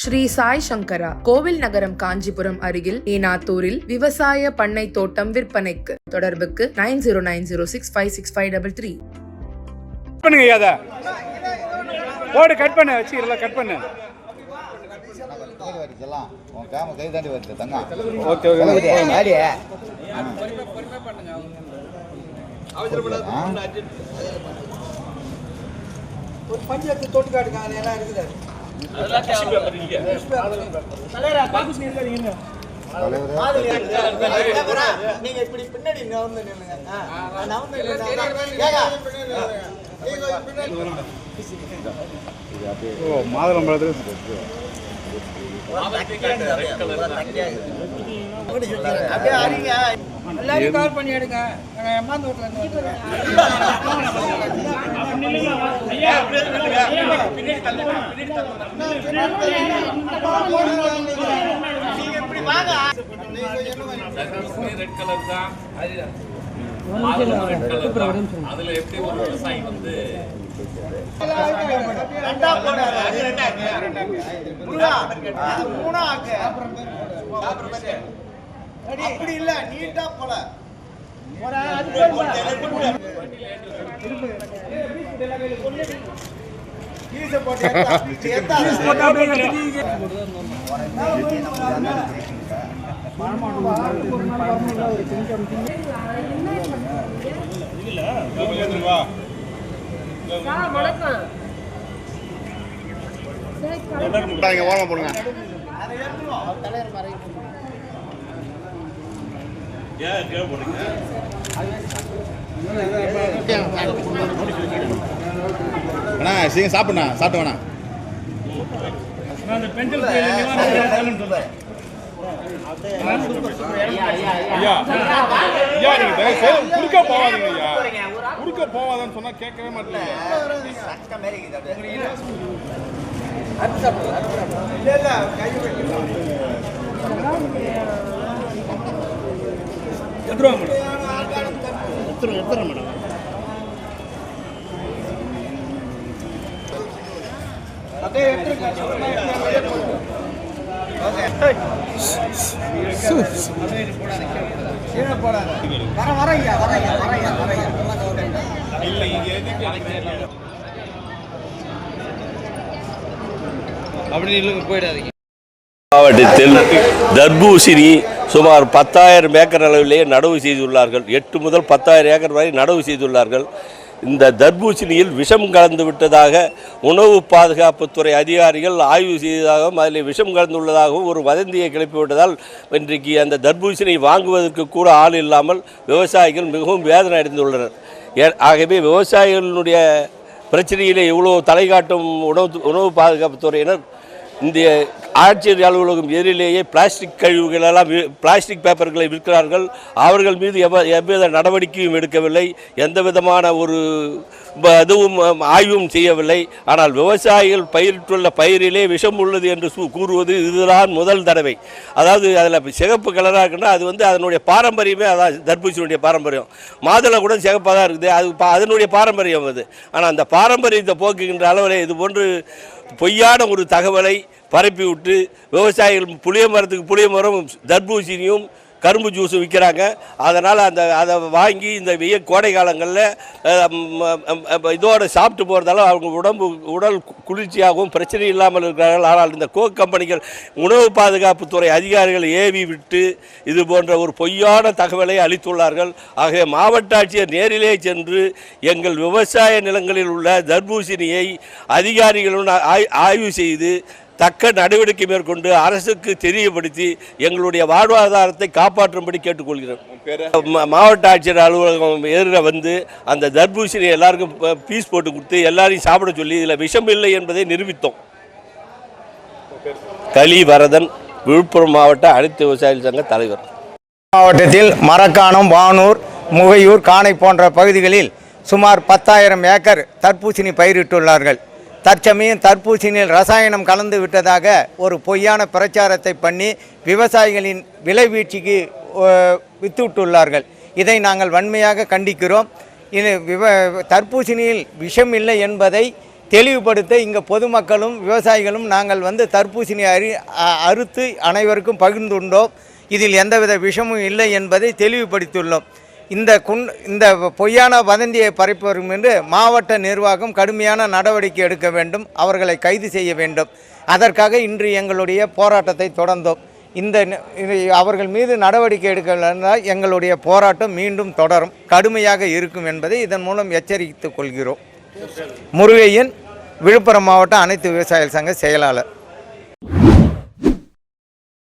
ஸ்ரீ சாய் சங்கரா கோவில் நகரம் காஞ்சிபுரம் அருகில் ஏனாத்தூரில் விவசாய பண்ணை தோட்டம் விற்பனைக்கு. தொடர்புக்கு 9090656533. கட் பண்ணு வச்சுக்கிறல கட் பண்ணு. ஓகே ஒரு பஞ்சாயத்து தோட்டக்காடுங்க அதெல்லாம் இருக்குது. நீங்க இப்படி பின்னாடி நவர்ந்து நில்லுங்க. மாதுளம்பழத்துல அப்படியே அறிங்க எல்லாரும் கால் பண்ணி எடுங்க. அம்மா தோட்டத்துல அதுல எப்படி ஒரு விவசாயி வந்து அப்படி இல்ல நீட்டா போல சாப்பிடுண்ணா சாப்பிட்டு வேணா குறுக்க போவாதான்னு சொன்னா கேட்கவே மாட்டேன். மாவட்டத்தில் தர்பூசணி சுமார் 10,000 ஏக்கர் அளவிலேயே நடவு செய்துள்ளார்கள். 8 முதல் 10,000 ஏக்கர் வரை நடவு செய்துள்ளார்கள். இந்த தர்பூசணியில் விஷம் கலந்து விட்டதாக உணவு பாதுகாப்புத்துறை அதிகாரிகள் ஆய்வு செய்ததாகவும் அதில் விஷம் கலந்துள்ளதாகவும் ஒரு வதந்தியை கிளப்பிவிட்டதால் இன்றைக்கு அந்த தர்பூசணியை வாங்குவதற்கு கூட ஆள் இல்லாமல் விவசாயிகள் மிகவும் வேதனை அடைந்துள்ளனர். ஆகவே விவசாயிகளுடைய பிரச்சனையிலே இவ்வளோ தலைகாட்டும் உணவு பாதுகாப்புத்துறையினர் இந்த ஆட்சியர் அலுவலகம் எதிரிலேயே பிளாஸ்டிக் கழிவுகளெல்லாம் பிளாஸ்டிக் பேப்பர்களை விற்கிறார்கள். அவர்கள் மீது எவ்வித நடவடிக்கையும் எடுக்கவில்லை, எந்த விதமான ஒரு அதுவும் ஆய்வும் செய்யவில்லை. ஆனால் விவசாயிகள் பயிரிட்டுள்ள பயிரிலே விஷம் உள்ளது என்று கூறுவது இதுதான் முதல் தடவை. அதாவது அதில் சிகப்பு கலராக இருக்குன்னா அது அதனுடைய பாரம்பரியமே, அதான் தர்பூசணியுடைய பாரம்பரியம். மாதுளை கூட சிகப்பாக தான் இருக்குது, அது அதனுடைய பாரம்பரியம் அது. ஆனால் அந்த பாரம்பரியத்தை போக்குகின்ற அளவில் இது போன்று பொய்யான ஒரு தகவலை பரப்பி விட்டு விவசாயிகள் புளிய மரத்துக்கு புளிய மரம் தர்பூசணியும் கரும்பு ஜூஸும் விற்கிறாங்க. அதனால் அதை வாங்கி இந்த கோடை காலங்களில் இதோடு சாப்பிட்டு போகிறதால அவங்க உடல் குளிர்ச்சியாகவும் பிரச்சனை இல்லாமல் இருக்கிறார்கள். ஆனால் இந்த கோக் கம்பெனிகள் உணவு பாதுகாப்புத்துறை அதிகாரிகள் ஏவி விட்டு இது போன்ற ஒரு பொய்யான தகவலை அளித்துள்ளார்கள். ஆகவே மாவட்ட ஆட்சியர் நேரிலே சென்று எங்கள் விவசாய நிலங்களில் உள்ள தர்பூசணியை அதிகாரிகளுடன் ஆய்வு செய்து தக்க நடவடிக்கை மேற்கொண்டு அரசுக்கு தெரியப்படுத்தி எங்களுடைய வாழ்வாதாரத்தை காப்பாற்றும்படி கேட்டுக்கொள்கிறோம். மாவட்ட ஆட்சியர் அலுவலகம் எதிர வந்து அந்த தர்பூசணி எல்லாருக்கும் பீஸ் போட்டு கொடுத்து எல்லாரையும் சாப்பிட சொல்லி இதில் விஷம் இல்லை என்பதை நிரூபித்தோம். கலிவரதன், விழுப்புரம் மாவட்ட அனைத்து விவசாயிகள் சங்க தலைவர். மாவட்டத்தில் மரக்காணம், வானூர், முகையூர், காணை போன்ற பகுதிகளில் சுமார் 10,000 ஏக்கர் தர்பூசணி பயிரிட்டுள்ளார்கள். தற்சமயம் தர்பூசணியில் ரசாயனம் கலந்து விட்டதாக ஒரு பொய்யான பிரச்சாரத்தை பண்ணி விவசாயிகளின் விலை வீழ்ச்சிக்கு வித்துவிட்டுள்ளார்கள். இதை நாங்கள் வன்மையாக கண்டிக்கிறோம். இது தர்பூசணியில் விஷம் இல்லை என்பதை தெளிவுபடுத்த இங்கே பொதுமக்களும் விவசாயிகளும் நாங்கள் வந்து தர்பூசணி அறுத்து அனைவருக்கும் பகிர்ந்துள்ளோம். இதில் எந்தவித விஷமும் இல்லை என்பதை தெளிவுபடுத்தியுள்ளோம். இந்த பொய்யான வதந்தியை பரப்புவரும் என்று மாவட்ட நிர்வாகம் கடுமையான நடவடிக்கை எடுக்க வேண்டும், அவர்களை கைது செய்ய வேண்டும். அதற்காக இன்று எங்களுடைய போராட்டத்தை தொடர்ந்தோம். அவர்கள் மீது நடவடிக்கை எடுக்கவில்லைனால் எங்களுடைய போராட்டம் மீண்டும் தொடரும், கடுமையாக இருக்கும் என்பதை இதன் மூலம் எச்சரித்துக் கொள்கிறோம். முருகையன், விழுப்புரம் மாவட்ட அனைத்து விவசாயிகள் சங்க செயலாளர்.